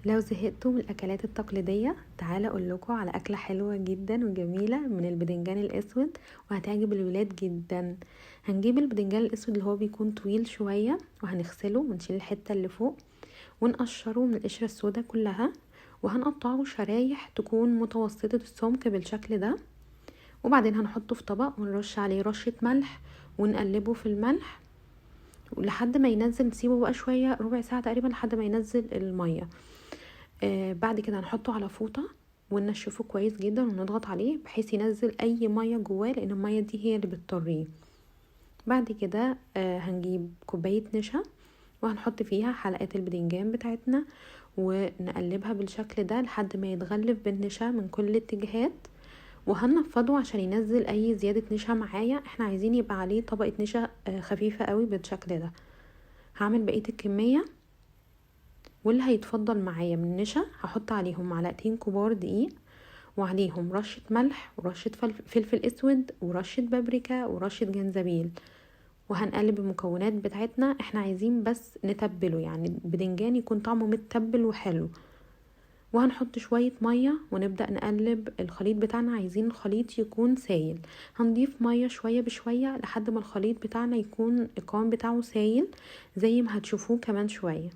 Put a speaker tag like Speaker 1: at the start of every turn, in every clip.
Speaker 1: لو زهقتوا من الاكلات التقليديه تعالى اقول لكم على اكله حلوه جدا وجميله من البدنجان الاسود وهتعجب الولاد جدا. هنجيب البدنجان الاسود اللي هو بيكون طويل شويه وهنغسله ونشيل الحته اللي فوق ونقشره من القشره السوداء كلها، وهنقطعه شرايح تكون متوسطه السمك بالشكل ده، وبعدين هنحطه في طبق ونرش عليه رشه ملح ونقلبه في الملح لحد ما ينزل، نسيبه بقى شويه ربع ساعه تقريبا لحد ما ينزل الميه. بعد كده هنحطه على فوطة وننشفه كويس جدا ونضغط عليه بحيث ينزل اي مية جواه، لان المية دي هي اللي بتطريه. بعد كده هنجيب كوباية نشا وهنحط فيها حلقات البدنجان بتاعتنا ونقلبها بالشكل ده لحد ما يتغلف بالنشا من كل الاتجاهات، وهنفضه عشان ينزل اي زيادة نشا معايا. احنا عايزين يبقى عليه طبقة نشا خفيفة قوي بالشكل ده. هعمل بقية الكمية، واللي هيتفضل معايا من نشا هحط عليهم معلقتين كبار دقيق، وعليهم رشة ملح ورشة فلفل اسود ورشة بابريكا ورشة جنزبيل، وهنقلب المكونات بتاعتنا. احنا عايزين بس نتبله، يعني البدنجان يكون طعمه متبل وحلو، وهنحط شوية مية ونبدأ نقلب الخليط بتاعنا. عايزين الخليط يكون سايل، هنضيف مية شوية بشوية لحد ما الخليط بتاعنا يكون القوام بتاعه سايل زي ما هتشوفوه كمان شوية.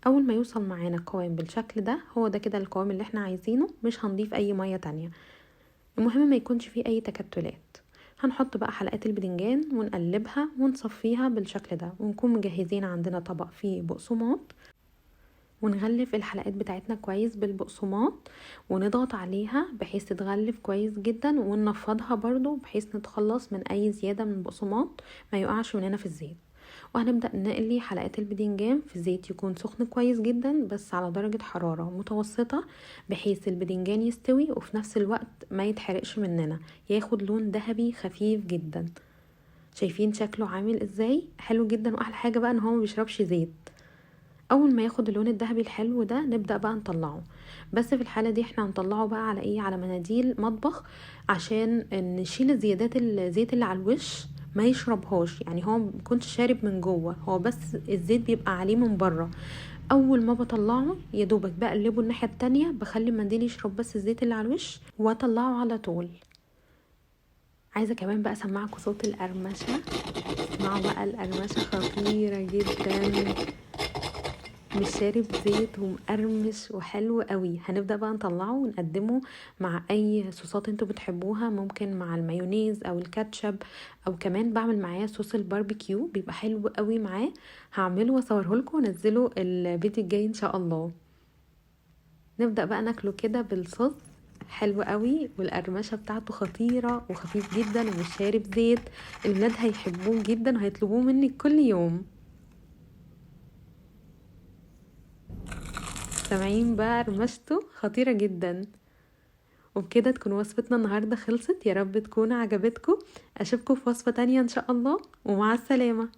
Speaker 1: اول ما يوصل معانا القوام بالشكل ده، هو ده كده القوام اللي احنا عايزينه، مش هنضيف اي مية تانية. المهم ما يكونش فيه اي تكتلات. هنحط بقى حلقات البدنجان ونقلبها ونصفيها بالشكل ده، ونكون مجهزين عندنا طبق فيه بقسماط، ونغلف الحلقات بتاعتنا كويس بالبقسماط ونضغط عليها بحيث تتغلف كويس جدا، وننفضها برضو بحيث نتخلص من اي زيادة من البقسماط ما يقعش مننا في الزيت. وهنبدأ نقلي حلقات البدنجان في زيت يكون سخن كويس جدا بس على درجة حرارة متوسطة، بحيث البدنجان يستوي وفي نفس الوقت ما يتحرقش مننا، ياخد لون ذهبي خفيف جدا. شايفين شكله عامل ازاي؟ حلو جدا. واحلى حاجة بقى ان هو ما بيشربش زيت. اول ما ياخد اللون الذهبي الحلو ده نبدأ بقى نطلعه، بس في الحالة دي احنا هنطلعه بقى على ايه، على مناديل مطبخ عشان نشيل زيادات الزيت اللي على الوش ما يشربهاش. يعني هو مبيكونش شارب من جوه، هو بس الزيت بيبقى عليه من بره. اول ما بطلعه يا دوبك بقلبه الناحية التانية، بخلي المنديل يشرب بس الزيت اللي على الوش واطلعه على طول. عايزة كمان بقى اسمعكم صوت القرمشة. اسمعوا بقى القرمشة خطيرة جدا، مش شارب زيت ومقرمش وحلو قوي. هنبدأ بقى نطلعه ونقدمه مع اي صوصات انتوا بتحبوها، ممكن مع المايونيز او الكاتشب، او كمان بعمل معاه صوص الباربيكيو بيبقى حلو قوي معاه. هعمله واصوره لكم ونزله الفيديو الجاي ان شاء الله. نبدأ بقى ناكله كده بالصوص حلو قوي، والقرمشه بتاعته خطيره وخفيف جدا ومش شارب زيت. الولاد هيحبوه جدا وهيطلبوه مني كل يوم. سامعين بقى قرمشته خطيرة جدا. وبكده تكون وصفتنا النهاردة خلصت، يا رب تكون عجبتكم. اشوفكم في وصفة تانية ان شاء الله، ومع السلامة.